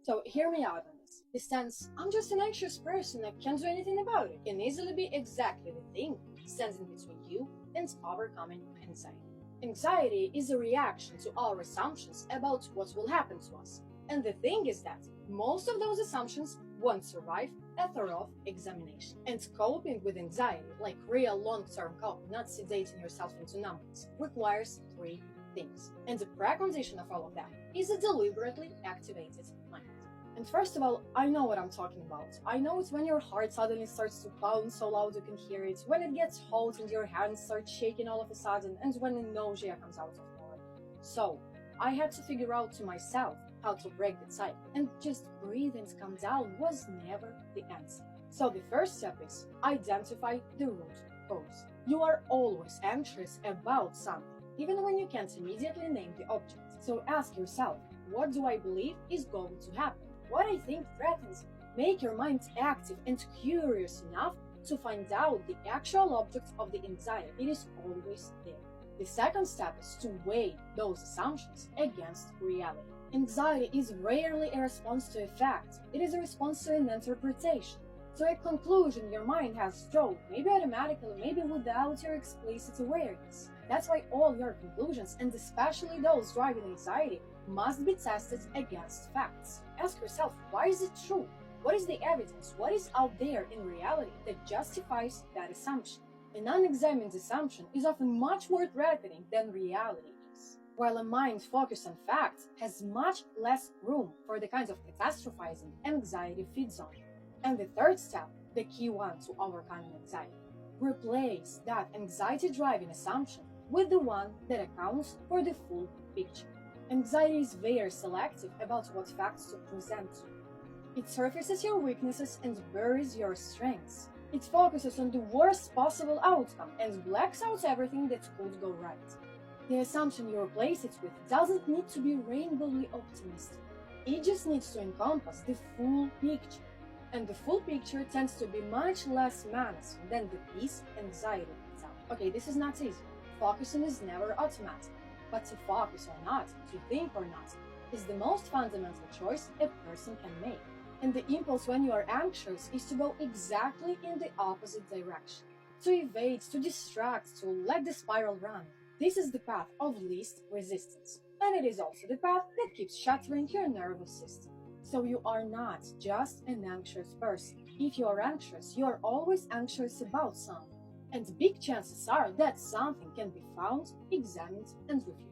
So hear me out on this. The stance, I'm just an anxious person, I can't do anything about it, can easily be exactly the thing standing between you and overcoming anxiety. Anxiety is a reaction to our assumptions about what will happen to us. And the thing is that most of those assumptions won't survive a thorough examination. And coping with anxiety, like real long-term coping, not sedating yourself into numbness, requires three things. And the precondition of all of that is a deliberately activated mind. And first of all, I know what I'm talking about. I know it's when your heart suddenly starts to pound so loud you can hear it, when it gets hot and your hands start shaking all of a sudden, and when a nausea comes out of nowhere. So, I had to figure out to myself how to break the cycle, and just breathe and calm down was never the answer. So the first step is identify the root cause. You are always anxious about something, even when you can't immediately name the object. So ask yourself, what do I believe is going to happen? What I think threatens me? Make your mind active and curious enough to find out the actual object of the anxiety. It is always there. The second step is to weigh those assumptions against reality. Anxiety is rarely a response to a fact, it is a response to an interpretation. So a conclusion your mind has drawn, maybe automatically, maybe without your explicit awareness. That's why all your conclusions, and especially those driving anxiety, must be tested against facts. Ask yourself, why is it true? What is the evidence? What is out there in reality that justifies that assumption? An unexamined assumption is often much more threatening than reality is, while a mind focused on facts has much less room for the kinds of catastrophizing anxiety feeds on. And the third step, the key one to overcoming anxiety, replace that anxiety-driving assumption with the one that accounts for the full picture. Anxiety is very selective about what facts to present to you. It surfaces your weaknesses and buries your strengths. It focuses on the worst possible outcome and blacks out everything that could go right. The assumption you replace it with doesn't need to be rainbowly optimistic. It just needs to encompass the full picture. And the full picture tends to be much less menacing than the piece anxiety itself. Okay, this is not easy. Focusing is never automatic. But to focus or not, to think or not, is the most fundamental choice a person can make. And the impulse when you are anxious is to go exactly in the opposite direction. To evade, to distract, to let the spiral run. This is the path of least resistance. And it is also the path that keeps shattering your nervous system. So you are not just an anxious person. If you are anxious, you are always anxious about something. And big chances are that something can be found, examined, and reviewed.